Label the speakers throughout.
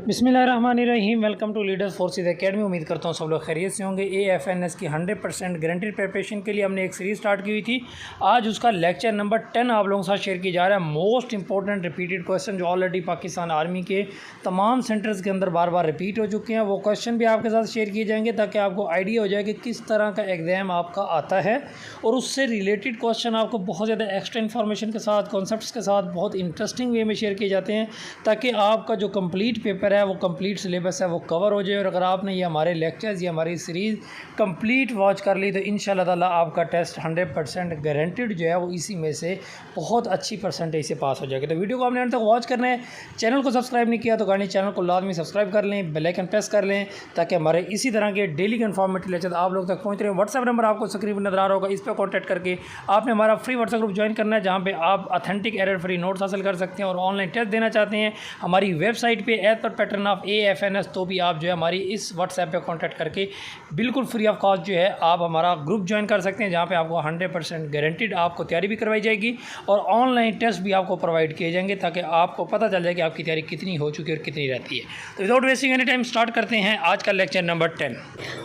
Speaker 1: बिस्मिल्लाहिर्रहमानिर्रहीम। Welcome to leaders forces academy. उम्मीद करता हूँ सब लोग खैरियत से होंगे। AFNS की 100% गारंटीड प्रिपरेशन के लिए हमने एक सीरीज़ स्टार्ट की हुई थी। आज उसका लेक्चर नंबर 10 आप लोगों के साथ शेयर किया जा रहा है। मोस्ट इंपॉर्टेंट रिपीटेड क्वेश्चन जो ऑलरेडी पाकिस्तान आर्मी के तमाम सेंटर्स के अंदर बार बार रिपीट हो चुके हैं, वो क्वेश्चन भी आपके साथ शेयर किए जाएंगे ताकि आपको आइडिया हो जाए कि किस तरह का एग्ज़ाम आपका आता है और उससे रिलेटेड क्वेश्चन आपको बहुत ज़्यादा एक्स्ट्रा इन्फॉर्मेशन के साथ, कॉन्सेप्ट्स के साथ बहुत इंटरेस्टिंग वे में शेयर किए जाते हैं ताकि आपका जो कंप्लीट पेपर है, वो कंप्लीट सिलेबस है, वो कवर हो जाए। और अगर आपने ये हमारे लेक्चर्स या हमारी सीरीज़ कंप्लीट वॉच कर ली तो इंशाल्लाह ताला आपका टेस्ट 100% गारंटीड जो है वो इसी में से बहुत अच्छी परसेंटेज से पास हो जाएगा। तो वीडियो को आपने अंत तक वॉच करना है। चैनल को सब्सक्राइब नहीं किया तो गाड़ी चैनल को लाजमी सब्सक्राइब कर लें, बेल आइकन प्रेस कर लें ताकि हमारे इसी तरह के डेली के इन्फॉर्मेटिव लेक्चर आप लोग तक पहुँच रहे हैं। व्हाट्सएप नंबर आपको स्क्रीन पर नजर आ रहा होगा, इस पर कॉन्टैक्ट करके आपने हमारा फ्री व्हाट्सएप ग्रुप ज्वाइन करना है जहाँ पे आप ऑथेंटिक एरर फ्री नोट्स हासिल कर सकते हैं और ऑनलाइन टेस्ट देना चाहते हैं हमारी वेबसाइट पे as per pattern of AFNS, तो भी आप जो है हमारी इस व्हाट्सएप पे कांटेक्ट करके बिल्कुल फ्री ऑफ कॉस्ट जो है आप हमारा ग्रुप ज्वाइन कर सकते हैं जहाँ पे आपको 100% गारंटीड आपको तैयारी भी करवाई जाएगी और ऑनलाइन टेस्ट भी आपको प्रोवाइड किए जाएंगे ताकि आपको पता चल जाए कि आपकी तैयारी कितनी हो चुकी है और कितनी रहती है। तो without wasting any time start करते हैं आज का lecture number 10।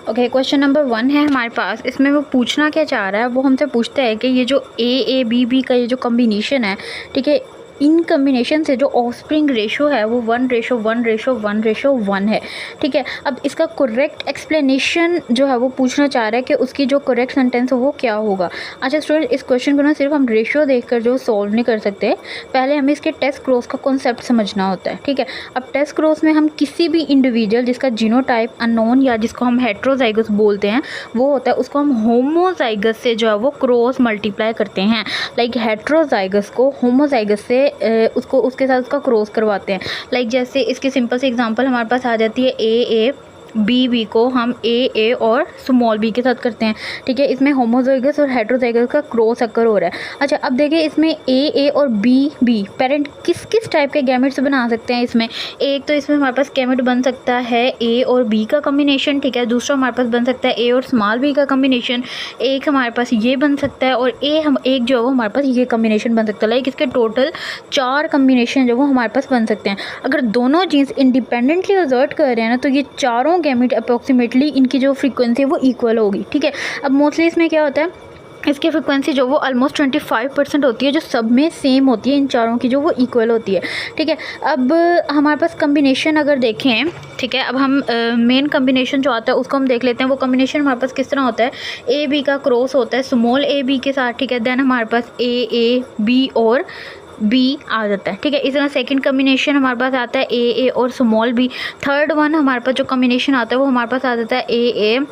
Speaker 2: Okay, question number 1 है हमारे पास। इसमें वो पूछना क्या चाह रहा है, वो हमसे पूछता है कि ये जो A का ये जो कम्बिनेशन है, ठीक है, इन कम्बिनेशन से जो ऑफस्प्रिंग रेशो है वो 1:1:1:1 है, ठीक है। अब इसका करेक्ट एक्सप्लेनेशन जो है वो पूछना चाह रहा है कि उसकी जो करेक्ट सेंटेंस है वो क्या होगा। अच्छा स्टूडेंट, इस क्वेश्चन को ना सिर्फ हम रेशो देखकर जो सॉल्व नहीं कर सकते, पहले हमें इसके टेस्ट क्रॉस का कॉन्सेप्ट समझना होता है, ठीक है। अब टेस्ट क्रॉस में हम किसी भी इंडिविजुअल जिसका जीनोटाइप अननोन या जिसको हम हेट्रोजाइगस बोलते हैं वो होता है, उसको हम होमोजाइगस से जो है वो क्रॉस मल्टीप्लाई करते हैं। लाइक हेट्रोजाइगस को होमोजाइगस से उसको उसके साथ उसका क्रॉस करवाते हैं। लाइक जैसे इसकी सिंपल सी एग्जांपल हमारे पास आ जाती है A B को हम A और स्मॉल b के साथ करते हैं, ठीक है। इसमें होमोजाइगस और हेट्रोजाइगस का क्रॉस अकर हो रहा है। अच्छा, अब देखिए इसमें A और B पेरेंट किस किस टाइप के गैमेट्स बना सकते हैं। इसमें एक तो इसमें हमारे पास गैमेट बन सकता है A और B का कम्बिनेशन, ठीक है। दूसरा हमारे पास बन सकता है A और स्मॉल b का कम्बिनेशन। एक हमारे पास ये बन सकता है और एक जो है वो हमारे पास ये कम्बिनेशन बन सकता है। लाइक इसके टोटल 4 कम्बिनेशन जो वो हमारे पास बन सकते हैं। अगर दोनों जीन्स इंडिपेंडेंटली असर्ट कर रहे हैं ना तो ये चारों गैमेट अप्रोक्सीमेटली इनकी जो फ्रीक्वेंसी है वो इक्वल होगी, ठीक है। अब मोस्टली इसमें क्या होता है, इसकी फ्रिक्वेंसी जो वो ऑलमोस्ट 25% होती है, जो सब में सेम होती है, इन चारों की जो वो इक्वल होती है, ठीक है। अब हमारे पास कम्बिनेशन अगर देखें, ठीक है, अब हम मेन कम्बिनेशन जो आता है उसको हम देख लेते हैं। वो कम्बिनेशन हमारे पास किस तरह होता है, AB का क्रॉस होता है स्मॉल ab के साथ, ठीक है। देन हमारे पास A और B आ जाता है, ठीक है। इस तरह सेकंड कम्बिनेशन हमारे पास आता है A और स्मॉल b। थर्ड वन हमारे पास जो कम्बिनेशन आता है वो हमारे पास आ जाता है A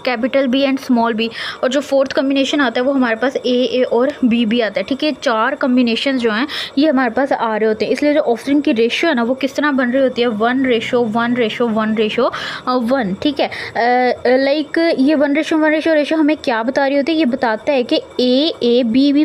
Speaker 2: capital B and small b। और जो फोर्थ कम्बिनेशन आता है वो हमारे पास A और B आता है, ठीक है। 4 कम्बिनेशन जो हैं ये हमारे पास आ रहे होते हैं। इसलिए जो ऑफस्प्रिंग की रेशियो है ना वो किस तरह बन रही होती है, 1:1:1:1, ठीक है। लाइक ये 1:1:1 हमें क्या बता रही होती है, ये बताता है कि A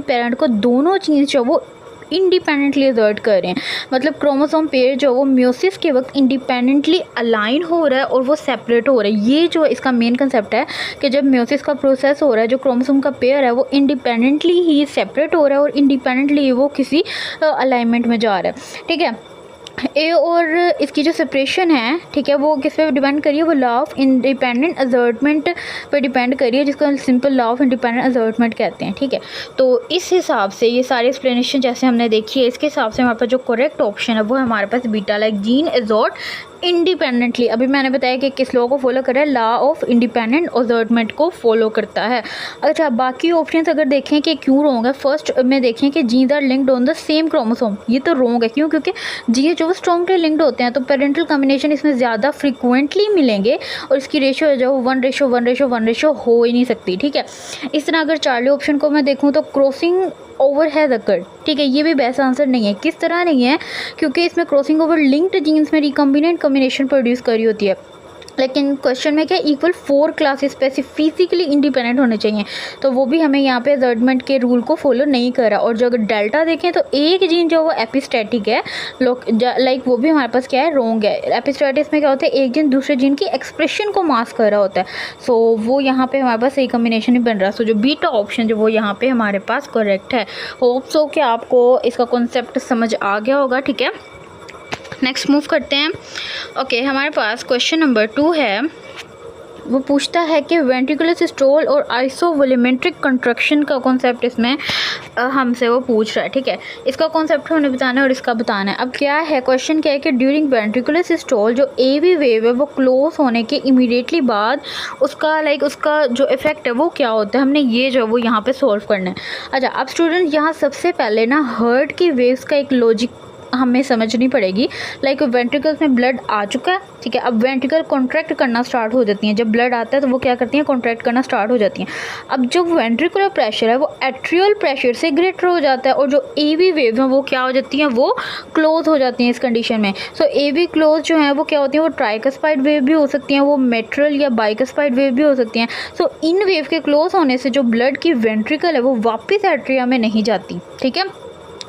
Speaker 2: पेरेंट को दोनों चीज़ जो वो इंडिपेंडेंटली असर्ट कर रहे हैं। मतलब क्रोमोसोम पेयर जो वो म्योसिस के वक्त इंडिपेंडेंटली अलाइन हो रहा है और वो सेपरेट हो रहा है। ये जो इसका मेन कंसेप्ट है कि जब म्योसिस का प्रोसेस हो रहा है, जो क्रोमोसोम का पेयर है वो इंडिपेंडेंटली ही सेपरेट हो रहा है और इंडिपेंडेंटली वो किसी अलाइनमेंट में जा रहा है, ठीक है। ए और इसकी जो सेपरेशन है, ठीक है, वो किस पे डिपेंड करिए, वो लॉ ऑफ इंडिपेंडेंट असर्टमेंट पे डिपेंड करिए, जिसको सिंपल लॉ ऑफ इंडिपेंडेंट असर्टमेंट कहते हैं, ठीक है। तो इस हिसाब से ये सारी एक्सप्लेनेशन जैसे हमने देखी है, इसके हिसाब से हमारे पास जो करेक्ट ऑप्शन है वो हमारे पास बीटा, लाइक जीन असर्ट इंडिपेंडेंटली। अभी मैंने बताया कि किस लॉ को फॉलो कर रहा है, लॉ ऑफ इंडिपेंडेंट असर्टमेंट को फॉलो करता है। अच्छा, बाकी ऑप्शंस अगर देखें कि क्यों रॉन्ग है, फर्स्ट में देखें कि genes are linked on the same chromosome, ये तो रॉन्ग है। क्यों? क्योंकि जीन्स जो स्ट्रॉन्गली लिंक्ड होते हैं तो पेरेंटल कॉम्बिनेशन इसमें ज़्यादा फ्रिक्वेंटली मिलेंगे और इसकी रेशियो जो 1:1:1 हो ही नहीं सकती, ठीक है। इस तरह अगर चार्ली ऑप्शन को मैं देखूँ तो क्रॉसिंग ओवर हैज़ अकर्ड, ठीक है, ये भी बेस्ट आंसर नहीं है। किस तरह नहीं है, क्योंकि इसमें क्रॉसिंग ओवर लिंक्ड जीन्स में रिकॉम्बिनेंट कॉम्बिनेशन प्रोड्यूस करी होती है। लेकिन क्वेश्चन में क्या इक्वल 4 क्लासेस स्पेसिफिकली इंडिपेंडेंट होने चाहिए, तो वो भी हमें यहाँ पे असर्टमेंट के रूल को फॉलो नहीं कर रहा। और जो अगर डेल्टा देखें तो एक जीन जो वो एपिस्टैटिक है, लाइक वो भी हमारे पास क्या है, रॉन्ग है। एपिस्टैटिस में क्या होता है, एक जीन दूसरे जीन की एक्सप्रेशन को मास्क कर रहा होता है। सो वो यहाँ पे हमारे पास सही कम्बिनेशन नहीं बन रहा। सो जो बीटा ऑप्शन जो वो यहाँ पे हमारे पास करेक्ट है। होप सो कि आपको इसका कॉन्सेप्ट समझ आ गया होगा, ठीक है। नेक्स्ट मूव करते हैं। ओके, हमारे पास क्वेश्चन नंबर 2 है। वो पूछता है कि वेंट्रिकुलर सिस्टोल और आइसोवोल्यूमेट्रिक कंट्रक्शन का कॉन्सेप्ट इसमें हमसे वो पूछ रहा है। ठीक है, इसका कॉन्सेप्ट हमने बताना है और इसका बताना है। अब क्या है, क्वेश्चन क्या है कि ड्यूरिंग वेंट्रिकुलर सिस्टोल जो एवी वेव है वो क्लोज होने के इमीडिएटली बाद उसका उसका जो इफेक्ट है वो क्या होता है, हमने ये जो वो यहाँ पे सॉल्व करना है। अच्छा, अब स्टूडेंट यहाँ सबसे पहले ना हार्ट की वेव्स का एक लॉजिक हमें समझनी पड़ेगी। वेंट्रिकल्स में ब्लड आ चुका है, ठीक है, अब वेंट्रिकल कॉन्ट्रैक्ट करना स्टार्ट हो जाती हैं। जब ब्लड आता है तो वो क्या करती हैं, कॉन्ट्रैक्ट करना स्टार्ट हो जाती हैं। अब जो वेंट्रिकुलर प्रेशर है वो एट्रियल प्रेशर से ग्रेटर हो जाता है और जो एवी वेव हैं वो क्या हो जाती हैं, वो क्लोज हो जाती हैं इस कंडीशन में। सो एवी क्लोज जो है वो क्या होती हैं, वो ट्राइकस्पाइड वेव भी हो सकती हैं, वो मेट्रल या बाइकस्पाइड वेव भी हो सकती हैं। सो इन वेव के क्लोज होने से जो ब्लड की वेंट्रिकल है वो वापस एट्रिया में नहीं जाती, ठीक है,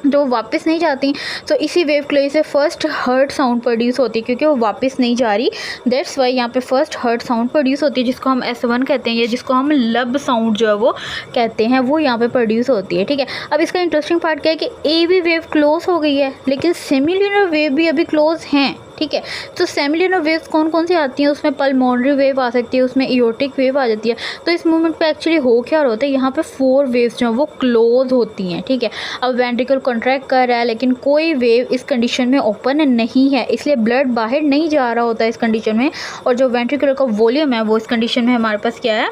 Speaker 2: जो वापस नहीं जाती। तो इसी वेव के लिए से फर्स्ट हर्ट साउंड प्रोड्यूस होती है, क्योंकि वो वापस नहीं जा रही। दैट्स वाई यहाँ पे फर्स्ट हर्ट साउंड प्रोड्यूस होती है, जिसको हम S1 कहते हैं या जिसको हम लब साउंड जो है वो कहते हैं, वो यहाँ पे प्रोड्यूस होती है। ठीक है, अब इसका इंटरेस्टिंग पार्ट क्या है कि एवी वेव क्लोज हो गई है लेकिन सिमिलर वेव भी अभी क्लोज हैं। ठीक है, तो सेमिलर वेव्स कौन कौन सी आती हैं, उसमें पल्मोनरी वेव आ सकती है, उसमें इयोटिक वेव आ जाती है। तो इस मोमेंट पे एक्चुअली हो क्या होता है, यहाँ पे 4 वेव्स जो हैं वो क्लोज होती हैं। ठीक है, अब वेंट्रिकल कॉन्ट्रैक्ट कर रहा है लेकिन कोई वेव इस कंडीशन में ओपन नहीं है, इसलिए ब्लड बाहर नहीं जा रहा होता है इस कंडीशन में, और जो वेंट्रिकुलर का वॉल्यूम है वो इस कंडीशन में हमारे पास क्या है,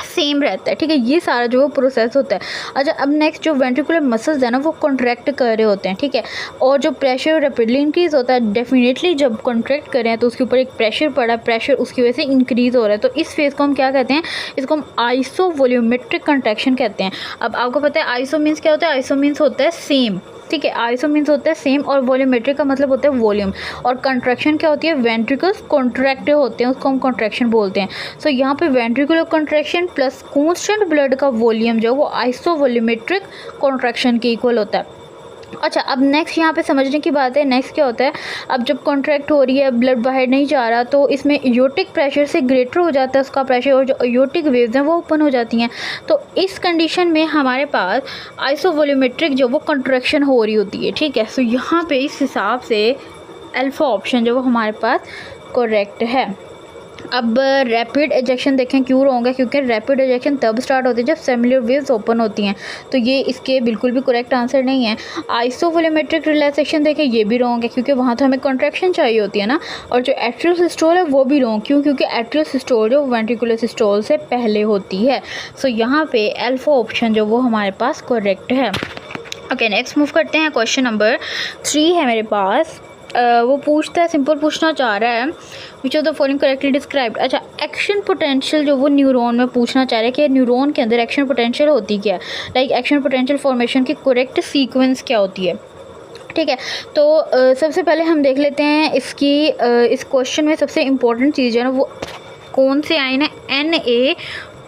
Speaker 2: सेम रहता है। ठीक है, ये सारा जो प्रोसेस होता है। अच्छा, अब नेक्स्ट जो वेंट्रिकुलर मसल्स है ना वो कॉन्ट्रैक्ट कर रहे होते हैं। ठीक है, और जो प्रेशर रैपिडली इंक्रीज होता है, डेफिनेटली जब कॉन्ट्रैक्ट कर रहे हैं तो उसके ऊपर एक प्रेशर पड़ा है, प्रेशर उसकी वजह से इंक्रीज हो रहा है। तो इस फेज को हम क्या कहते हैं, इसको हम आइसोवोल्यूमेट्रिक कंट्रैक्शन कहते हैं। अब आपको पता है आइसो मीन्स क्या होता है, आइसो मीन्स होता है सेम। ठीक है, आइसो मीन्स होता है सेम और वॉल्यूमेट्रिक का मतलब होता है वॉल्यूम, और कंट्रैक्शन क्या होती है, वेंट्रिकल्स कॉन्ट्रैक्ट होते हैं, उसको हम कॉन्ट्रैक्शन बोलते हैं। सो यहाँ पे ventricular contraction plus constant blood का वॉल्यूम जो वो आइसो वॉल्यूमेट्रिक कॉन्ट्रैक्शन के इक्वल होता है। अच्छा, अब नेक्स्ट यहाँ पे समझने की बात है, नेक्स्ट क्या होता है, अब जब कॉन्ट्रैक्ट हो रही है, ब्लड बाहर नहीं जा रहा, तो इसमें इयोटिक प्रेशर से ग्रेटर हो जाता है उसका प्रेशर, और जो इयोटिक वेव्स हैं वो ओपन हो जाती हैं। तो इस कंडीशन में हमारे पास आइसोवोल्यूमेट्रिक जो वो कॉन्ट्रैक्शन हो रही होती है। ठीक है, सो यहाँ पे इस हिसाब से अल्फा ऑप्शन जो वो हमारे पास करेक्ट है। अब रैपिड एजेक्शन देखें क्यों रॉन्ग है, क्योंकि रैपिड एजेक्शन तब स्टार्ट होती है जब सेमिलर वेव्स ओपन होती हैं, तो ये इसके बिल्कुल भी करेक्ट आंसर नहीं है। आइसोवोल्यूमेट्रिक रिलैक्सेशन देखें, ये भी रॉन्ग है, क्योंकि वहाँ तो हमें कॉन्ट्रैक्शन चाहिए होती है ना। और जो एट्रियल सिस्टोल है वो भी रॉन्ग, क्यों, क्योंकि एट्रियल सिस्टोल जो वेंट्रिकुलर सिस्टोल से पहले होती है। सो यहाँ पे अल्फा ऑप्शन जो वो हमारे पास करेक्ट है। ओके, नेक्स्ट मूव करते हैं। क्वेश्चन नंबर 3 है मेरे पास। वो पूछता है, सिंपल पूछना चाह रहा है, which of the following correctly described. अच्छा, एक्शन पोटेंशियल जो वो न्यूरॉन में पूछना चाह रहा है कि न्यूरॉन के अंदर एक्शन पोटेंशियल होती क्या है, एक्शन पोटेंशियल फॉर्मेशन की करेक्ट सीक्वेंस क्या होती है। ठीक है, तो सबसे पहले हम देख लेते हैं इसकी इस क्वेश्चन में सबसे इम्पोर्टेंट चीज़ है ना वो कौन से आयन है, Na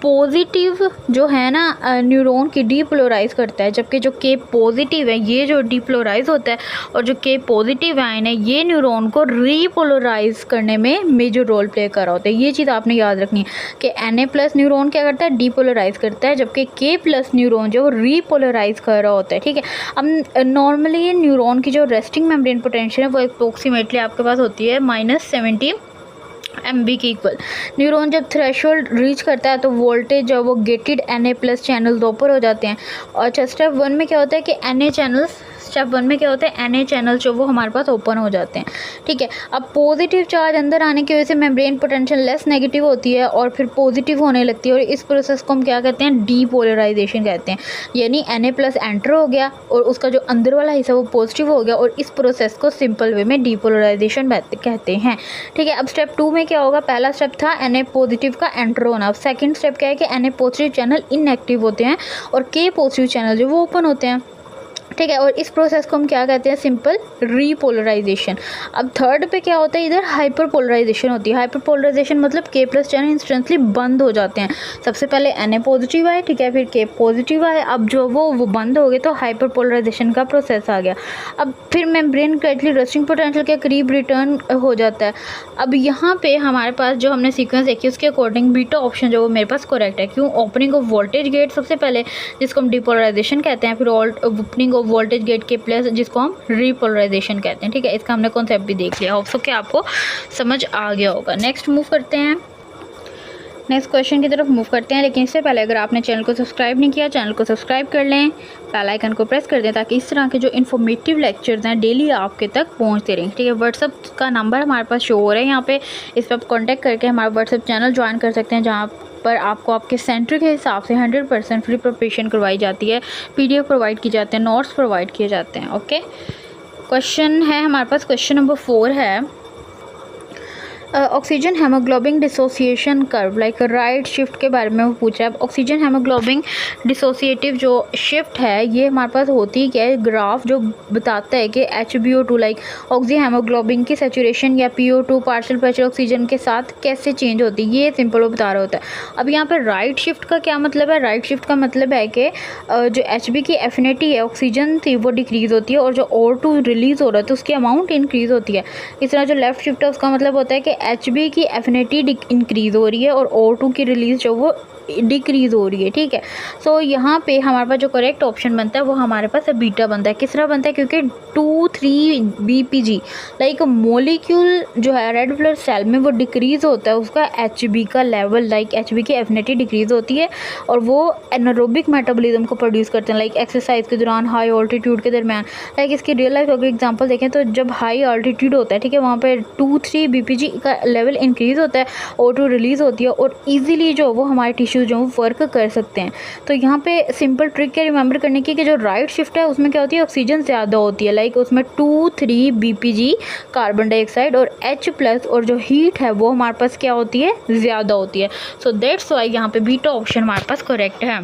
Speaker 2: पॉजिटिव जो है ना न्यूरॉन की डीपोलराइज करता है, जबकि जो K पॉजिटिव है ये जो डीपोलराइज होता है, और जो K पॉजिटिव आयन है ये न्यूरॉन को रीपोलराइज करने में मेजर रोल प्ले कर रहा होता है। ये चीज़ आपने याद रखनी है कि Na+ न्यूरॉन क्या करता है, डीपोलराइज करता है, जबकि K+ न्यूरॉन जो रीपोलराइज कर रहा होता है। ठीक है, अब नॉर्मली न्यूरॉन की जो रेस्टिंग मेम्ब्रेन पोटेंशियल है वो अप्रोक्सीमेटली आपके पास होती है -70 MB के इक्वल। न्यूरॉन जब थ्रेशोल्ड रीच करता है तो वोल्टेज जो वो गेटेड Na+ चैनल्स ऊपर हो जाते हैं। और अच्छा, स्टेप 1 में क्या होता है कि स्टेप 1 में क्या होता है, Na चैनल जो वो हमारे पास ओपन हो जाते हैं। ठीक है, अब पॉजिटिव चार्ज अंदर आने की वजह से मेम्ब्रेन पोटेंशियल लेस नेगेटिव होती है और फिर पॉजिटिव होने लगती है, और इस प्रोसेस को हम क्या कहते हैं, डीपोलराइजेशन कहते हैं। यानी Na+ एंटर हो गया और उसका जो अंदर वाला हिस्सा वो पॉजिटिव हो गया, और इस प्रोसेस को सिंपल वे में डीपोलराइजेशन कहते हैं। ठीक है, अब स्टेप 2 में क्या होगा, पहला स्टेप था Na पॉजिटिव का एंटर होना। अब सेकेंड स्टेप क्या है कि Na पॉजिटिव चैनल इनएक्टिव होते हैं और K पॉजिटिव चैनल जो वो ओपन होते हैं। ठीक है, और इस प्रोसेस को हम क्या कहते हैं, सिंपल रीपोलराइजेशन। अब थर्ड पे क्या होता है, इधर हाइपर पोलराइजेशन होती है। हाइपर पोलराइजेशन मतलब K+ चैनल इंस्टेंटली बंद हो जाते हैं। सबसे पहले Na पॉजिटिव आए, ठीक है, फिर K पॉजिटिव आए, अब जो वो बंद हो गए, तो हाइपर पोलराइजेशन का प्रोसेस आ गया। अब फिर मेम्ब्रेन ग्रेजुअली रेस्टिंग पोटेंशियल के करीब रिटर्न हो जाता है। अब यहाँ पे हमारे पास जो हमने सीक्वेंस देखी उसके अकॉर्डिंग बीटा ऑप्शन जो वो मेरे पास करेक्ट है। क्यों, ओपनिंग ऑफ वोल्टेज गेट सबसे पहले, जिसको हम डिपोलराइजेशन कहते हैं, फिर ओपनिंग वोल्टेज गेट के प्लस, जिसको हम रीपोलराइजेशन कहते हैं। ठीक है, इसका हमने कॉन्सेप्ट भी देख लिया। होप सो कि आपको समझ आ गया होगा। नेक्स्ट मूव करते हैं, नेक्स्ट क्वेश्चन की तरफ मूव करते हैं। लेकिन इससे पहले अगर आपने चैनल को सब्सक्राइब नहीं किया, चैनल को सब्सक्राइब कर लें, बेल आइकन को प्रेस कर दें, ताकि इस तरह के जो इन्फॉर्मेटिव लेक्चर्स हैं डेली आपके तक पहुंचते रहें। ठीक है, व्हाट्सअप का नंबर हमारे पास शो हो रहा है यहाँ पे, इस पर आप कॉन्टैक्ट करके हमारा व्हाट्सअप चैनल ज्वाइन कर सकते हैं, जहाँ पर आपको आपके सेंटर के हिसाब से 100% फ्री प्रिपरेशन करवाई जाती है, PDF प्रोवाइड की जाते हैं, नोट्स प्रोवाइड किए जाते हैं। ओके, क्वेश्चन है हमारे पास, क्वेश्चन नंबर 4 है oxygen haemoglobin dissociation curve, like right shift के बारे में वो पूछा है। ऑक्सीजन हेमोग्लोबिन डिसोसिएटिव जो शिफ्ट है ये हमारे पास होती क्या है, ग्राफ जो बताता है कि HbO2 लाइक ऑक्सी हेमोग्लोबिन की सेचुरेशन या PO2 पार्शियल प्रेशर ऑक्सीजन के साथ कैसे चेंज होती है, ये सिंपल वो बता रहा होता है। अब यहाँ पर राइट शिफ्ट का क्या मतलब है, राइट शिफ्ट का मतलब है कि जो Hb की एफिनिटी है ऑक्सीजन थी वो डिक्रीज़ होती है, और जो O2 रिलीज़ हो रहा है तो उसकी अमाउंट इंक्रीज़ होती है। इस तरह जो लेफ्ट शिफ्ट है उसका मतलब होता है कि Hb की एफिनिटी इंक्रीज़ हो रही है और O2 की रिलीज़ जो वो डिक्रीज़ हो रही है। ठीक है, सो यहाँ पे हमारे पास जो करेक्ट ऑप्शन बनता है वो हमारे पास बीटा बनता है। किस तरह बनता है, क्योंकि 2,3-BPG लाइक मोलिक्यूल जो है रेड ब्लड सेल में वो डिक्रीज़ होता है, उसका Hb का लेवल लाइक Hb की एफिनिटी डिक्रीज़ होती है, और वो एनारोबिक मेटाबॉलिज्म को प्रोड्यूस करते हैं, लाइक एक्सरसाइज के दौरान, हाई ऑल्टीट्यूड के दरमियान। लाइक इसकी रियल लाइफ अगर एग्जांपल देखें तो जब हाई ऑल्टीट्यूड होता है, ठीक है, वहाँ पे 2,3-BPG का लेवल इंक्रीज़ होता है, O2 रिलीज़ होती है, और ईजिली जो वो हमारे टिश्यूज़ जो वर्क कर सकते हैं। तो यहाँ पे सिंपल ट्रिक है रिमेंबर करने की कि जो राइट शिफ्ट है उसमें क्या होती है, ऑक्सीजन ज़्यादा होती है, लाइक उसमें 2,3-BPG कार्बन डाइऑक्साइड, और H+ और जो हीट है वो हमारे पास क्या होती है, ज़्यादा होती है। सो दैट्स वाई यहाँ पे बीटा ऑप्शन हमारे पास करेक्ट है।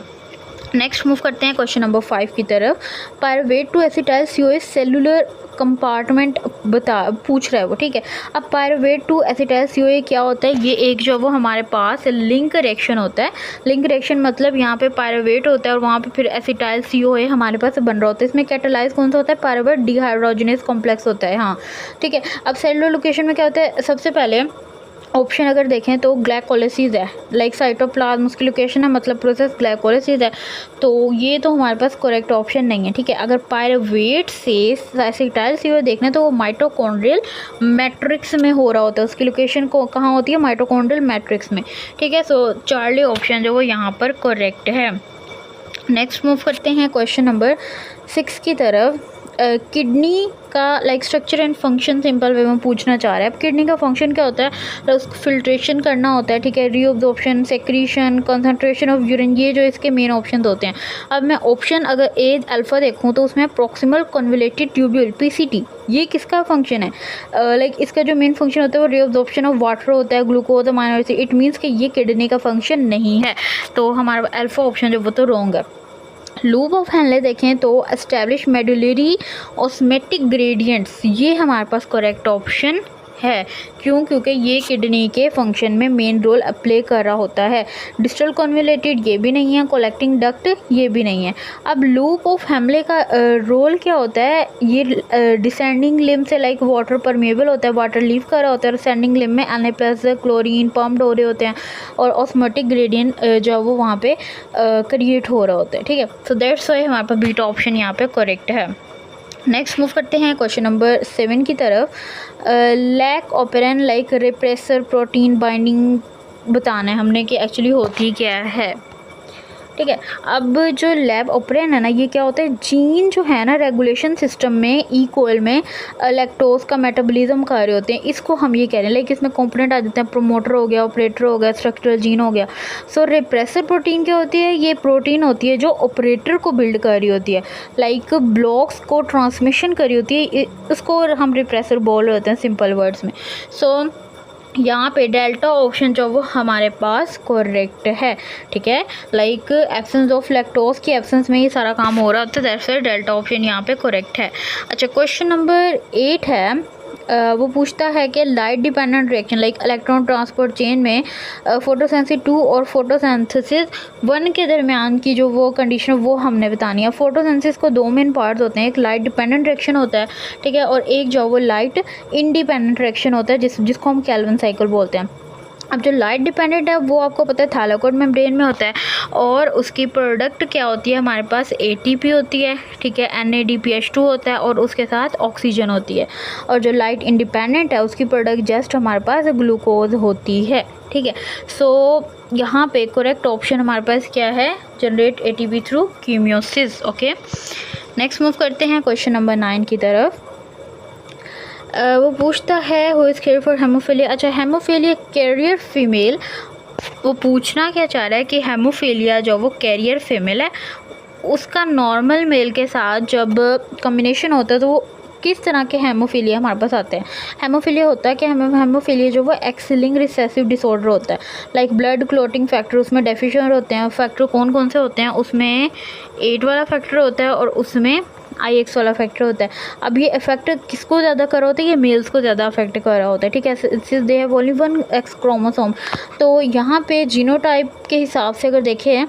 Speaker 2: नेक्स्ट मूव करते हैं क्वेश्चन नंबर 5 की तरफ। Pyruvate to acetyl COA cellular compartment पूछ रहा है वो। ठीक है, अब पायरुवेट टू एसिटाइल COA क्या होता है, ये एक जो वो हमारे पास लिंक रिएक्शन होता है। लिंक रिएक्शन मतलब यहाँ पे पायरुवेट होता है और वहाँ पे फिर एसिटाइल COA हमारे पास बन रहा होता है। इसमें कैटालाइज कौन सा होता है, पायरुवेट डिहाइड्रोजनेस कॉम्प्लेक्स होता है। हाँ ठीक है, अब सेलुलर लोकेशन में क्या होता है, सबसे पहले ऑप्शन अगर देखें तो ग्लाइकोलाइसिस है, लाइक साइटोप्लाज्म उसकी लोकेशन है, मतलब प्रोसेस ग्लाइकोलाइसिस है, तो ये तो हमारे पास करेक्ट ऑप्शन नहीं है। ठीक है, अगर पायरुवेट से एसिटाइल COA देखना तो वो माइटोकॉन्ड्रियल मैट्रिक्स में हो रहा होता है, उसकी लोकेशन को कहाँ होती है, माइटोकॉन्ड्रियल मैट्रिक्स में। ठीक है, सो चार्ली ऑप्शन जो वो यहाँ पर करेक्ट है। नेक्स्ट मूव करते हैं क्वेश्चन नंबर 6 की तरफ। किडनी का like structure and function simple way में पूछना चाह रहा है। अब किडनी का फंक्शन क्या होता है, तो उसको फिल्ट्रेशन करना होता है। ठीक है, reabsorption, secretion, concentration of urine, ये जो इसके मेन ऑप्शन होते हैं। अब मैं ऑप्शन अगर ए अल्फ़ा देखूँ तो उसमें प्रॉक्सिमल कन्वोल्यूटेड ट्यूब्यूल PCT, ये किसका फंक्शन है, लाइक इसका जो मेन फंक्शन होता है वो रीअब्जॉर्प्शन ऑफ वाटर होता है, glucose amino acid. It means कि ये किडनी का फंक्शन नहीं है, तो हमारा अल्फ़ा ऑप्शन जो वो तो रॉन्ग है। लूप ऑफ हेनले देखें तो एस्टैब्लिश मेडुलरी ऑस्मेटिक ग्रेडियंट्स, ये हमारे पास करेक्ट ऑप्शन है। क्यों, क्योंकि ये किडनी के फंक्शन में मेन रोल प्ले कर रहा होता है। डिस्टल कन्वोल्यूटेड ये भी नहीं है, कलेक्टिंग डक्ट ये भी नहीं है। अब लूप ऑफ हेनले का रोल क्या होता है, ये डिसेंडिंग लिम्ब से लाइक वाटर परमेबल होता है, वाटर लीव कर रहा होता है, और सेंडिंग लिम्ब में Na+ क्लोरीन पम्प्ड हो रहे होते हैं, और ऑस्मोटिक ग्रेडियंट जो वो वहाँ पे क्रिएट हो रहा होता है। ठीक है, सो दैट्स वाई हमारे पास बीटा ऑप्शन यहाँ पे करेक्ट है। नेक्स्ट मूव करते हैं क्वेश्चन नंबर 7 की तरफ। Lac operon like repressor protein binding बताना है हमने कि एक्चुअली होती क्या है। ठीक है, अब जो लैब ऑपरेन है ना, ये क्या होता है, जीन जो है ना रेगुलेशन सिस्टम में ई कोयल में लैक्टोज का मेटाबॉलिज्म कर रहे होते हैं, इसको हम ये कह रहे हैं। लाइक इसमें कंपोनेंट आ जाते हैं, प्रोमोटर हो गया, ऑपरेटर हो गया, स्ट्रक्चरल जीन हो गया। सो रिप्रेसर प्रोटीन क्या होती है, ये प्रोटीन होती है जो ऑपरेटर को बिल्ड कर रही होती है, लाइक ब्लॉक्स को ट्रांसमिशन कर रही होती है, उसको हम रिप्रेसर बोल रहे होते हैं सिंपल वर्ड्स में। सो यहाँ पे डेल्टा ऑप्शन जो वो हमारे पास करेक्ट है। ठीक है, लाइक एब्सेंस ऑफ लैक्टोज की एब्सेंस में ये सारा काम हो रहा होता है, दैट्स व्हाई डेल्टा ऑप्शन यहाँ पे करेक्ट है। अच्छा, क्वेश्चन नंबर 8 है, वो पूछता है कि light dependent reaction like electron transport chain में फोटोसिंथेसिस 2 और फोटोसिंथेसिस 1 के दरमियान की जो वो कंडीशन वो हमने बतानी है। फोटोसिंथेसिस को 2 मेन पार्ट्स होते हैं, एक लाइट डिपेंडेंट रिएक्शन होता है, ठीक है, और एक जो वो लाइट इंडिपेंडेंट रिएक्शन होता है जिसको हम केल्विन साइकिल बोलते हैं। अब जो लाइट डिपेंडेंट है वो आपको पता है थैलाकोइड मेम्ब्रेन में होता है, और उसकी प्रोडक्ट क्या होती है, हमारे पास ATP होती है, ठीक है, NADPH2 होता है और उसके साथ ऑक्सीजन होती है। और जो लाइट इंडिपेंडेंट है उसकी प्रोडक्ट जस्ट हमारे पास ग्लूकोज होती है, ठीक है। सो यहाँ पे करेक्ट ऑप्शन हमारे पास क्या है, जनरेट ATP थ्रू कीमियोसिस। ओके, नेक्स्ट मूव करते हैं क्वेश्चन नंबर 9 की तरफ। वो पूछता है who is care for haemophilia. अच्छा, हेमोफीलिया कैरियर फीमेल, वो पूछना क्या चाह रहा है कि हेमोफीलिया जो वो कैरियर फीमेल है उसका नॉर्मल मेल के साथ जब कम्बिनेशन होता है तो वो किस तरह के हेमोफीलिया हमारे पास आते हैं। हेमोफीलिया होता है कि हेमोफीलिया जो वो एक्स लिंक्ड रिसेसिव डिसऑर्डर होता है, लाइक ब्लड क्लॉटिंग फैक्टर उसमें डेफिशिएंट होते हैं। फैक्टर कौन कौन से होते हैं, उसमें 8 वाला फैक्टर होता है और उसमें IX वाला फैक्टर होता है। अब ये इफेक्ट किसको ज़्यादा कर रहा होता है, ये मेल्स को ज़्यादा अफेक्ट कर रहा होता है, ठीक है। Since they have only 1 X chromosome, तो यहाँ पे जीनोटाइप के हिसाब से अगर देखें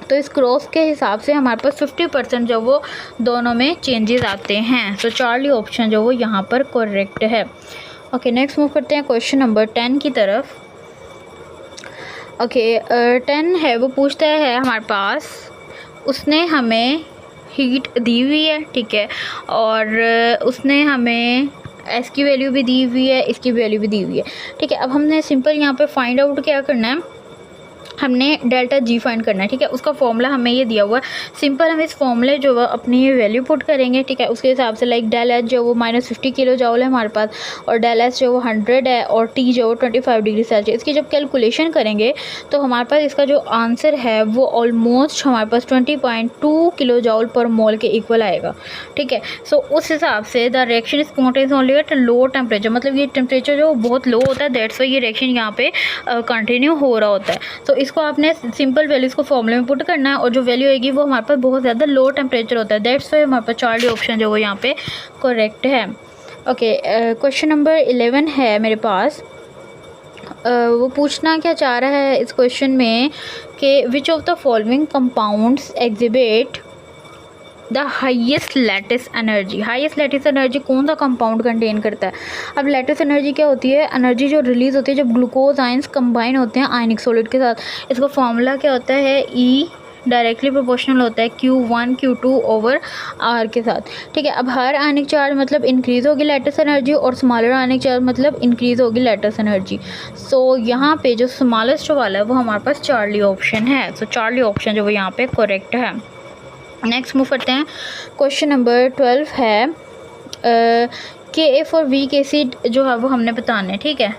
Speaker 2: तो इस क्रॉस के हिसाब से हमारे पास 50% जो वो दोनों में चेंजेस आते हैं। तो चार्ली ऑप्शन जो वो यहाँ पर करेक्ट है। ओके, नेक्स्ट मूव करते हैं क्वेश्चन नंबर 10 की तरफ। ओके, 10 है, वो पूछता है हमारे पास, उसने हमें हीट दी हुई है, ठीक है, और उसने हमें S की वैल्यू भी दी हुई है, इसकी वैल्यू भी दी हुई है, ठीक है। अब हमने सिंपल यहाँ पे फाइंड आउट क्या करना है, हमने डेल्टा G फाइंड करना है, ठीक है। उसका फॉर्मूला हमें ये दिया हुआ है, सिंपल हम इस फॉर्मूले जो है अपनी वैल्यू पुट करेंगे, ठीक है। उसके हिसाब से लाइक डेल H जो वो -50 किलो जूल है हमारे पास, और डेल S जो वो 100 है, और T जो वो 25 डिग्री सेल्सियस। इसकी जब कैलकुलेशन करेंगे तो हमारे पास इसका जो आंसर है वो ऑलमोस्ट हमारे पास 20.2 किलो जूल पर मोल के इक्वल आएगा, ठीक है। सो उस हिसाब से the reaction is spontaneous only at low temperature, मतलब ये टेम्परेचर जो बहुत लो होता है, दैट्स वाई ये रिएक्शन यहाँ पे कंटिन्यू हो रहा होता है। तो इसको आपने सिंपल वैल्यूज़ को फॉर्मूले में पुट करना है, और जो वैल्यू आएगी वो हमारे पास बहुत ज़्यादा लो टेम्परेचर होता है, दैट्स वाई हमारे पास चार्ली ऑप्शन जो वो यहाँ पे करेक्ट है। ओके, क्वेश्चन नंबर 11 है मेरे पास। वो पूछना क्या चाह रहा है इस क्वेश्चन में कि which of the following compounds exhibit the highest lattice energy. Highest lattice energy कौन सा कंपाउंड कंटेन करता है। अब लैटिस एनर्जी क्या होती है, एनर्जी जो रिलीज़ होती है जब ग्लूकोज आयंस कंबाइन होते हैं आयनिक सॉलिड के साथ। इसका फॉर्मूला क्या होता है, E डायरेक्टली प्रोपोर्शनल होता है Q1 Q2 ओवर R के साथ, ठीक है। अब हर आयनिक चार्ज मतलब इंक्रीज़ होगी लैटिस एनर्जी, और स्मॉलर आयनिक चार्ज मतलब इंक्रीज़ होगी लैटिस एनर्जी। सो यहाँ पे जो स्मॉलेस्ट वाला है वो हमारे पास चार्ली ऑप्शन है। सो चार्ली ऑप्शन जो वो यहाँ पे करेक्ट है। नेक्स्ट मूव करते हैं, क्वेश्चन नंबर 12 है KA फॉर वीक एसिड जो है वो हमने बताना है, ठीक है।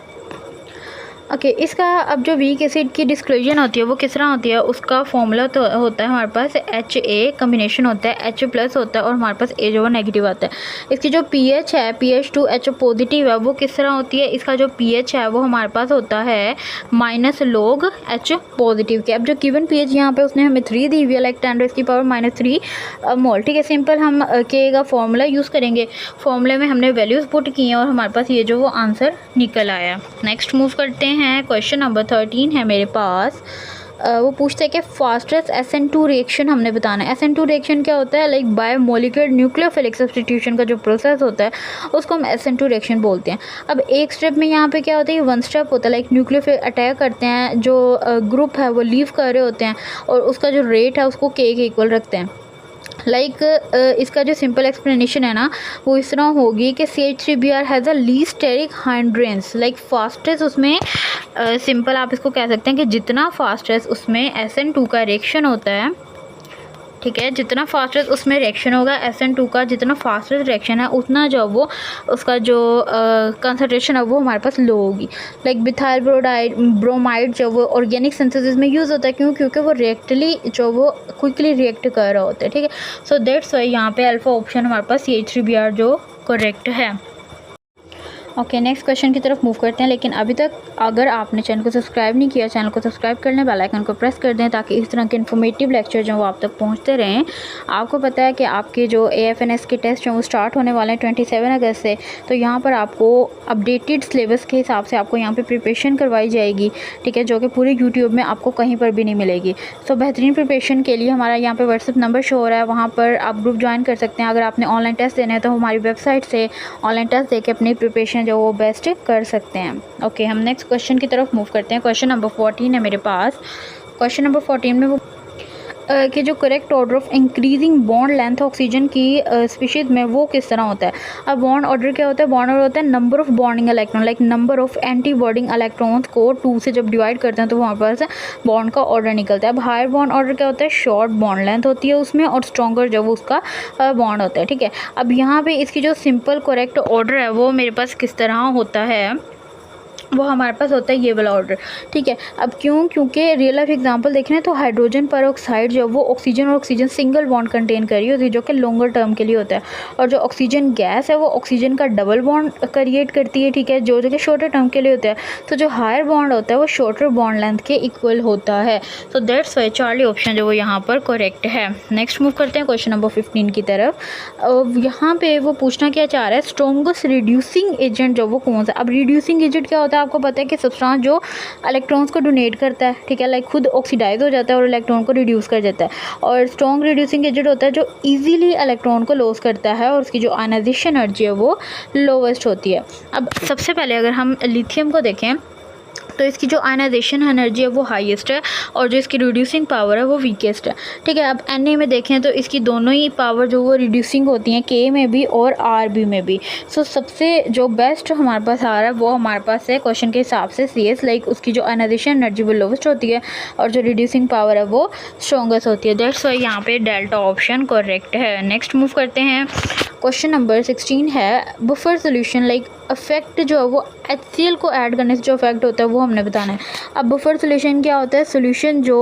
Speaker 2: ओके, इसका अब जो वीक एसिड की डिस्क्लोजन होती है वो किस तरह होती है, उसका फॉर्मूला तो होता है हमारे पास HA कम्बिनेशन होता है, H प्लस होता है, और हमारे पास A जो वो नेगेटिव आता है। इसकी जो pH है pH2H पॉजिटिव है वो किस तरह होती है, इसका जो pH है वो हमारे पास होता है -log H पॉजिटिव के। अब जो गिवन pH यहाँ पे उसने हमें 3 दी हुई है, लाइक 10⁻³ मोल, ठीक है। सिंपल हम K का फॉर्मूला यूज़ करेंगे, फॉर्मूले में हमने वैल्यूज़ पुट की हैं और हमारे पास ये जो वो आंसर निकल आया। नेक्स्ट मूव करते हैं, क्वेश्चन नंबर 13 है मेरे पास। वो पूछते हैं कि फास्टेस्ट SN2 रिएक्शन हमने बताना है। SN2 रिएक्शन क्या होता है, लाइक बायोमोलिकुलर न्यूक्लियोफिलिक सब्स्टिट्यूशन का जो प्रोसेस होता है उसको हम SN2 रिएक्शन बोलते हैं। अब एक स्टेप में यहाँ पे क्या होता है, 1 स्टेप होता है, लाइक न्यूक्लियोफिलिक अटैक करते हैं, जो ग्रुप है वो लीव कर रहे होते हैं, और उसका जो रेट है उसको K के इक्वल रखते हैं। लाइक इसका जो सिंपल एक्सप्लेनेशन है ना वो इस तरह होगी कि CH3Br has a least steric hindrance, like fastest उसमें सिंपल आप इसको कह सकते हैं कि जितना फास्टेस्ट उसमें SN2 का रिएक्शन होता है, ठीक है, जितना फास्टेस्ट उसमें रिएक्शन होगा SN2 का, जितना फास्टेस्ट रिएक्शन है उतना जो वो उसका जो कंसंट्रेशन है वो हमारे पास लो होगी। लाइक मिथाइल ब्रोमाइड जो वो ऑर्गेनिक सिंथेसिस में यूज़ होता है, क्योंकि वो रिएक्टली जो वो क्विकली रिएक्ट कर रहा होता है, ठीक है। सो दैट्स वाई यहाँ पे अल्फा ऑप्शन हमारे पास CH3Br जो करेक्ट है। ओके, नेक्स्ट क्वेश्चन की तरफ मूव करते हैं, लेकिन अभी तक अगर आपने चैनल को सब्सक्राइब नहीं किया, चैनल को सब्सक्राइब कर लें, बेल आइकन को प्रेस कर दें ताकि इस तरह के इन्फॉर्मेटिव लेक्चर जो वो आप तक पहुंचते रहें। आपको पता है कि आपके जो AFNS के टेस्ट हैं वो स्टार्ट होने वाले हैं 27 अगस्त से, तो यहाँ पर आपको अपडेटेड सिलेबस के हिसाब से आपको यहाँ पर प्रिपरेशन करवाई जाएगी, ठीक है, जो कि पूरे यूट्यूब में आपको कहीं पर भी नहीं मिलेगी। तो बेहतरीन प्रिपरेशन के लिए हमारा यहाँ पर व्हाट्सअप नंबर शो हो रहा है, वहाँ पर आप ग्रुप ज्वाइन कर सकते हैं। अगर आपने ऑनलाइन टेस्ट देना है तो हमारी वेबसाइट से ऑनलाइन टेस्ट दे के अपनी प्रिपरेशन जो वो बेस्ट कर सकते हैं। ओके, हम नेक्स्ट क्वेश्चन की तरफ मूव करते हैं। क्वेश्चन नंबर 14 है मेरे पास। क्वेश्चन नंबर 14 में वो कि जो correct order of increasing bond length oxygen की स्पीशीज़ में वो किस तरह होता है। अब बॉन्ड ऑर्डर क्या होता है? बॉन्ड ऑर्डर होता है number of bonding electron, like number of anti bonding electrons को 2 से जब डिवाइड करते हैं तो वहाँ पर से बॉन्ड का ऑर्डर निकलता है। अब हायर बॉन्ड ऑर्डर क्या होता है? शॉर्ट बॉन्ड लेंथ होती है उसमें, और स्ट्रॉन्गर जब उसका बॉन्ड होता है। ठीक है, अब यहाँ पे इसकी जो सिंपल करेक्ट ऑर्डर है वो मेरे पास किस तरह होता है, वो हमारे पास होता है ये वाला ऑर्डर। ठीक है, अब क्योंकि रियल लाइफ एग्जांपल देखें ना तो हाइड्रोजन पर ऑक्साइड जो वो ऑक्सीजन और ऑक्सीजन सिंगल बॉन्ड कंटेन कर रही होती है जो कि लॉन्गर टर्म के लिए होता है, और जो ऑक्सीजन गैस है वो ऑक्सीजन का डबल बॉन्ड क्रिएट करती है। ठीक है, जो कि शॉर्टर टर्म के लिए होता है। तो जो हायर बॉन्ड होता है वो शॉर्टर बॉन्ड लेंथ के इक्वल होता है। So that's why Charlie option जो वो यहाँ पर करेक्ट है। नेक्स्ट मूव करते हैं क्वेश्चन नंबर 15 की तरफ। यहाँ पे वो पूछना क्या चाह रहा है, स्ट्रॉन्गेस्ट रिड्यूसिंग एजेंट जो वो कौन सा। अब रिड्यूसिंग एजेंट क्या होता है? आपको पता है कि सब्सटेंस जो इलेक्ट्रॉन्स को डोनेट करता है, ठीक है, लाइक खुद ऑक्सीडाइज हो जाता है और इलेक्ट्रॉन को रिड्यूस कर देता है। और स्ट्रॉन्ग रिड्यूसिंग एजेंट होता है जो इजीली इलेक्ट्रॉन को लॉस करता है और उसकी जो आयनाइजेशन एनर्जी है वो लोवेस्ट होती है। अब सबसे पहले अगर हम लिथियम को देखें तो इसकी जो आयनाइजेशन एनर्जी है वो हाईएस्ट है और जो इसकी रिड्यूसिंग पावर है वो वीकेस्ट है। ठीक है, अब Na में देखें तो इसकी दोनों ही पावर जो वो रिड्यूसिंग होती हैं, K में भी और Rb में भी। सो सबसे जो बेस्ट हमारे पास आ रहा है वो हमारे पास है क्वेश्चन के हिसाब से CS, लाइक उसकी जो आयनाइजेशन एनर्जी वो लोवेस्ट होती है और जो रिड्यूसिंग पावर है वो स्ट्रॉन्गेस्ट होती है। दैट्स वाई यहाँ पे डेल्टा ऑप्शन करेक्ट है। नेक्स्ट मूव करते हैं। क्वेश्चन नंबर 16 है बफर सोल्यूशन, लाइक इफेक्ट जो है वो HCl को ऐड करने से जो इफेक्ट होता है वो हमने बताना है। अब बफर सोल्यूशन क्या होता है? सोल्यूशन जो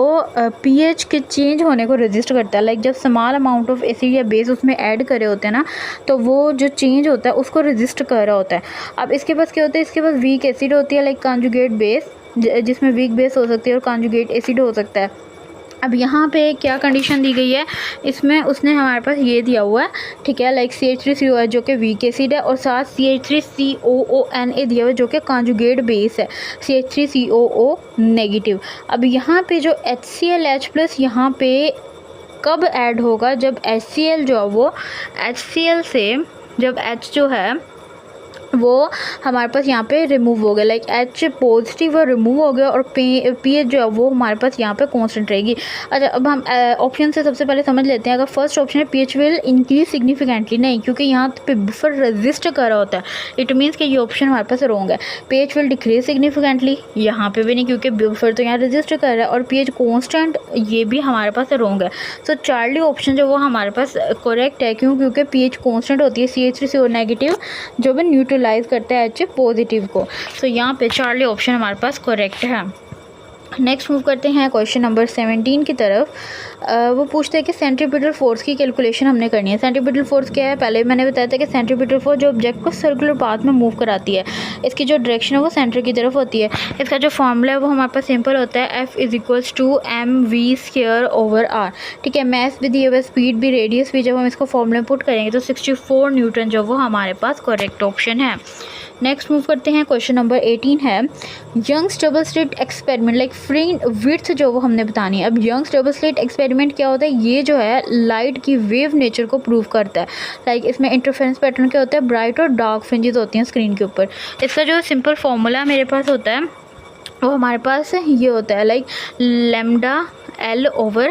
Speaker 2: pH के चेंज होने को रेजिस्ट करता है, लाइक जब स्मॉल अमाउंट ऑफ एसिड या बेस उसमें ऐड करे होते हैं ना तो वो जो चेंज होता है उसको रेजिस्ट कर रहा होता है। अब इसके पास क्या होता है? इसके पास वीक एसिड होती है, लाइक कॉन्जुगेट बेस, जिसमें वीक बेस हो सकती है और कॉन्जुगेट एसिड हो सकता है। अब यहाँ पे क्या कंडीशन दी गई है, इसमें उसने हमारे पास ये दिया हुआ है, ठीक है, लाइक CH3COH जो कि वीक एसिड है और साथ CH3COONA दिया हुआ है जो कि कॉन्जुगेट बेस है, CH3COO नेगेटिव। अब यहाँ पे जो HClH+ यहाँ पे कब ऐड होगा? जब HCl जो है वो HCl से जब H जो है वो हमारे पास यहाँ पे रिमूव हो गया, लाइक H पॉजिटिव और रिमूव हो गया और pH जो है वो हमारे पास यहाँ पे कांस्टेंट रहेगी। अच्छा, अब हम ऑप्शन से सबसे पहले समझ लेते हैं। अगर फर्स्ट ऑप्शन है pH विल इंक्रीज सिग्निफिकेंटली, नहीं, क्योंकि यहाँ पे बफर रेजिस्ट कर रहा होता है, इट मीन्स कि ये ऑप्शन हमारे पास रॉन्ग है। pH विल डिक्रीज सिग्निफिकेंटली, यहाँ पे भी नहीं, क्योंकि बफर तो यहाँ रेजिस्ट कर रहा है, और pH कॉन्स्टेंट, ये भी हमारे पास रॉन्ग है। सो चार्ली ऑप्शन जो वो हमारे पास करेक्ट है, क्योंकि pH कॉन्स्टेंट होती है CH3CO नेगेटिव जो भी न्यूट्रलाइज करता है H पॉजिटिव को। सो यहाँ पे चार्ली ऑप्शन हमारे पास करेक्ट है। नेक्स्ट मूव करते हैं क्वेश्चन नंबर 17 की तरफ। वो पूछते हैं कि सेंट्रीपिटल फोर्स की कैलकुलेशन हमने करनी है। सेंट्रीपिटल फोर्स क्या है? पहले मैंने बताया था कि सेंट्रीपिटल फोर्स जो ऑब्जेक्ट को सर्कुलर पाथ में मूव कराती है, इसकी जो डायरेक्शन है वो सेंटर की तरफ होती है। इसका जो फॉर्मूला है वो हमारे पास सिंपल होता है, F = mv²/r। ठीक है, मैथ भी दिए हुए, स्पीड भी, रेडियस भी। जब हम इसको फॉर्मूले पुट करेंगे तो 64 न्यूटन जो वो हमारे पास करेक्ट ऑप्शन है। नेक्स्ट मूव करते हैं। क्वेश्चन नंबर 18 है Young's double slit experiment, like fringe width जो वो हमने बतानी है। अब यंग्स डबल स्लिट एक्सपेरिमेंट क्या होता है? ये जो है लाइट की वेव नेचर को प्रूव करता है, लाइक इसमें इंटरफेरेंस पैटर्न क्या होता है? ब्राइट और डार्क फ्रिंजेस होती हैं स्क्रीन के ऊपर। इसका जो सिंपल फॉर्मूला मेरे पास होता है वो हमारे पास ये होता है, लाइक λL/d।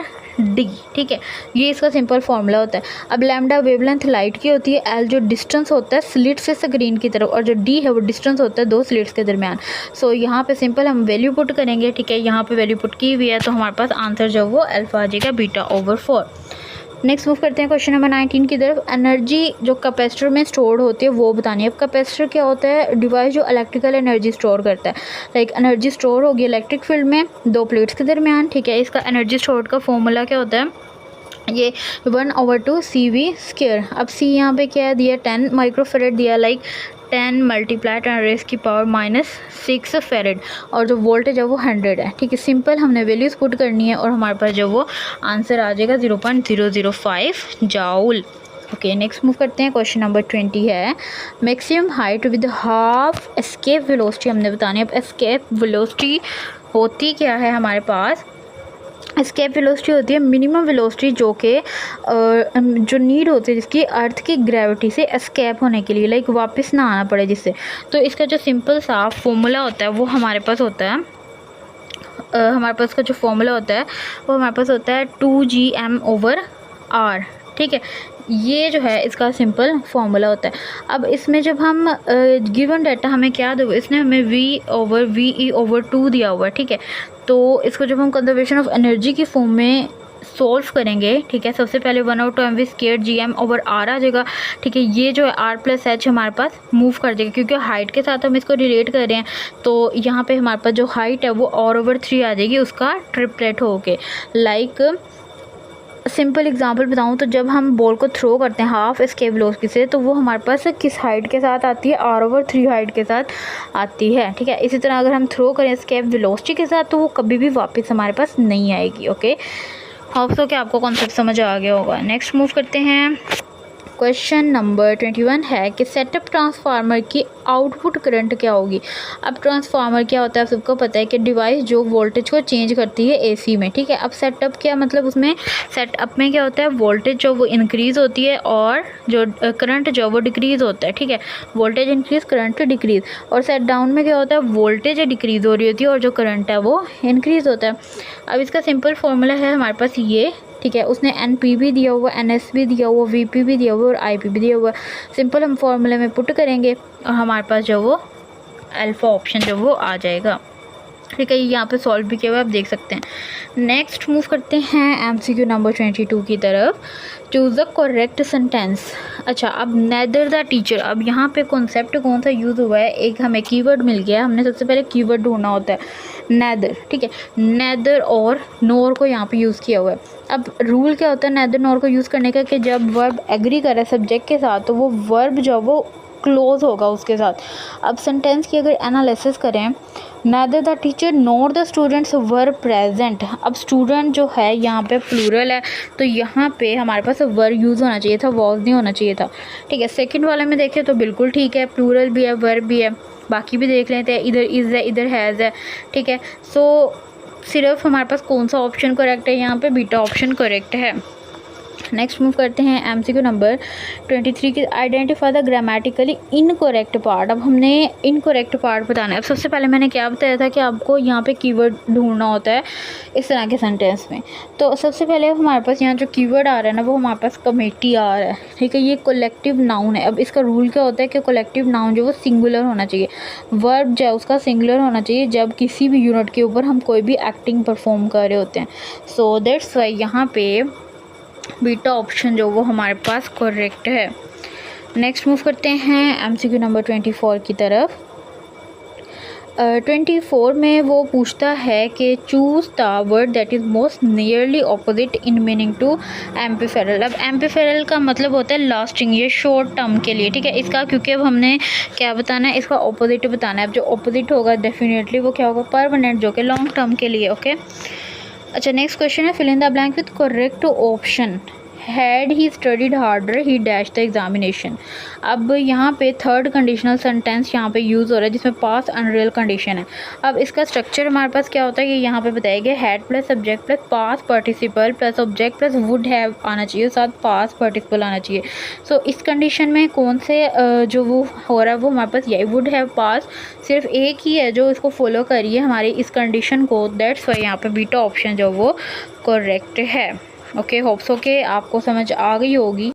Speaker 2: ठीक है, ये इसका सिंपल फार्मूला होता है। अब लैम्डा वेवलेंथ लाइट की होती है, L जो डिस्टेंस होता है स्लिट से स्क्रीन की तरफ, और जो D है वो डिस्टेंस होता है दो स्लिट्स के दरमियान। सो यहाँ पे सिंपल हम वैल्यू पुट करेंगे। ठीक है, यहाँ पे वैल्यू पुट की हुई है तो हमारे पास आंसर जो वो अल्फा आ जाएगा β/4। नेक्स्ट मूव करते हैं क्वेश्चन नंबर 19 की तरफ। एनर्जी जो कैपेसिटर में स्टोर होती है वो बतानी है। अब कैपेसिटर क्या होता है? डिवाइस जो इलेक्ट्रिकल एनर्जी स्टोर करता है, लाइक एनर्जी स्टोर होगी इलेक्ट्रिक फील्ड में दो प्लेट्स के दरमियान। ठीक है, इसका एनर्जी स्टोर का फॉर्मूला क्या होता है? ये 1/2 CV²। अब C यहाँ पे क्या है दिया? 10 माइक्रोफेरेड दिया, लाइक 10 × 10⁻⁶ फेरेड, और जो वोल्टेज है वो 100 है। ठीक है, सिंपल हमने वैल्यूज़ पुट करनी है और हमारे पास जो वो आंसर आ जाएगा 0.005 जाउल। ओके, नेक्स्ट मूव करते हैं। क्वेश्चन नंबर 20 है maximum height with half escape velocity हमने बतानी है। अब एस्केप वेलोसिटी होती क्या है हमारे पास? एस्केप वेलोसिटी होती है मिनिमम वेलोसिटी जो नीड होती है जिसकी अर्थ की ग्रेविटी से एस्केप होने के लिए, लाइक वापस ना आना पड़े जिससे। तो इसका जो सिंपल सा फॉर्मूला होता है वो हमारे पास होता है, हमारे पास का जो फॉर्मूला होता है वो हमारे पास होता है 2gm/r, ठीक है। ये जो है इसका सिंपल फार्मूला होता है। अब इसमें जब हम गिवन डाटा हमें क्या दो, इसने हमें v/ve/2 दिया हुआ है, ठीक है। तो इसको जब हम कंजर्वेशन ऑफ एनर्जी की फॉर्म में सॉल्व करेंगे, ठीक है, सबसे पहले 1/2mv² gm/r आ जाएगा, ठीक है। ये जो है r+h हमारे पास मूव कर जाएगा क्योंकि हाइट के साथ हम इसको रिलेट कर रहे हैं। तो यहाँ पे हमारे पास जो हाइट है वो r/3 आ जाएगी उसका ट्रिपलेट होके। लाइक सिंपल एग्जांपल बताऊं तो जब हम बॉल को थ्रो करते हैं हाफ एस्केप वेलोसिटी से, तो वो हमारे पास किस हाइट के साथ आती है, r/3 हाइट के साथ आती है, ठीक है। इसी तरह अगर हम थ्रो करें एस्केप वेलोसिटी के साथ तो वो कभी भी वापस हमारे पास नहीं आएगी। ओके, होप सो कि आपको कॉन्सेप्ट समझ आ गया होगा। नेक्स्ट मूव करते हैं। क्वेश्चन नंबर 21 है कि सेटअप ट्रांसफार्मर की आउटपुट करंट क्या होगी। अब ट्रांसफार्मर क्या होता है, सबको पता है कि डिवाइस जो वोल्टेज को चेंज करती है एसी में, ठीक है। अब सेटअप क्या मतलब, उसमें सेटअप में क्या होता है, वोल्टेज जो वो इंक्रीज़ होती है और जो करंट जो वो डिक्रीज़ होता है, ठीक है। Voltage increase, current decrease. और सेट डाउन में क्या होता है, वोल्टेज डिक्रीज़ हो रही होती है और जो करंट है वो इंक्रीज़ होता है। अब इसका सिंपल फार्मूला है हमारे पास ये, ठीक है। उसने NP भी दिया हुआ, NS भी दिया हुआ, VP भी दिया हुआ और IP भी दिया हुआ। सिंपल हम फॉर्मूले में पुट करेंगे और हमारे पास जो वो अल्फ़ा ऑप्शन जो वो आ जाएगा, ठीक है। ये यहाँ पे सॉल्व भी किया हुआ आप देख सकते हैं। नेक्स्ट मूव करते हैं MCQ नंबर 22 की तरफ। Choose the correct sentence. अच्छा, अब नेदर द टीचर, अब यहाँ पे कॉन्सेप्ट कौन सा यूज़ हुआ है, एक हमें कीवर्ड मिल गया, हमने सबसे पहले कीवर्ड ढूंढना होता है नेदर, ठीक है। नेदर और नोर को यहाँ पे यूज़ किया हुआ है। अब रूल क्या होता है नेदर नोर को यूज़ करने का, कि जब वर्ब एग्री करे सब्जेक्ट के साथ तो वो वर्ब जो वो क्लोज होगा उसके साथ। अब सेंटेंस की अगर एनालिसिस करें, neither the teacher nor the students were present. अब स्टूडेंट जो है यहाँ पे प्लूरल है तो यहाँ पे हमारे पास वर यूज़ होना चाहिए था, वॉज नहीं होना चाहिए था, ठीक है। सेकंड वाले में देखें तो बिल्कुल ठीक है, प्लूरल भी है, वर भी है। बाकी भी देख लेते हैं, इधर इज़ है, इधर हैज़ है, ठीक है। सो सिर्फ हमारे पास कौन सा ऑप्शन करेक्ट है, यहाँ पे बीटा ऑप्शन करेक्ट है। नेक्स्ट मूव करते हैं MCQ नंबर 23 की। Identify the grammatically incorrect part. अब हमने इनकरेक्ट पार्ट बताना है। अब सबसे पहले मैंने क्या बताया था कि आपको यहाँ पे कीवर्ड ढूंढना होता है इस तरह के सेंटेंस में। तो सबसे पहले हमारे पास यहाँ जो कीवर्ड आ रहा है ना वो हमारे पास कमेटी आ रहा है, ठीक है। ये कलेक्टिव नाउन है। अब इसका रूल क्या होता है कि कलेक्टिव नाउन जो वो सिंगुलर होना चाहिए, वर्ब जो है उसका सिंगुलर होना चाहिए जब किसी भी यूनिट के ऊपर हम कोई भी एक्टिंग परफॉर्म कर रहे होते हैं। सो दैट्स वाई यहाँ पे बीटा ऑप्शन जो वो हमारे पास करेक्ट है। नेक्स्ट मूव करते हैं MCQ नंबर 24 की तरफ। 24 में वो पूछता है कि choose the word that is most nearly opposite in meaning to एम्पीफेरल। अब एम्पीफेरल का मतलब होता है लास्टिंग, ये शॉर्ट टर्म के लिए, ठीक है। इसका क्योंकि अब हमने क्या बताना है, इसका ऑपोजिट बताना है। अब जो ऑपोजिट होगा डेफिनेटली वो क्या होगा, परमानेंट, जो कि लॉन्ग टर्म के लिए। ओके, अच्छा नेक्स्ट क्वेश्चन है fill in the blank with correct option. Had he studied harder he dash the examination. अब यहाँ पे थर्ड कंडीशनल सेंटेंस यहाँ पे यूज़ हो रहा है जिसमें पास अनरियल कंडीशन है। अब इसका स्ट्रक्चर हमारे पास क्या होता है कि यहाँ पे बताया गया had plus subject plus past participle plus object plus would have आना चाहिए, साथ पास पार्टिसिपल आना चाहिए। सो इस कंडीशन में कौन से जो वो हो रहा है वो हमारे पास यही वुड हैव पास सिर्फ एक ही है जो इसको फॉलो करिए हमारी इस कंडीशन को। दैट्स वाई यहाँ पे बीटा ऑप्शन जो वो करेक्ट है। ओके, होप्स हो के आपको समझ आ गई होगी।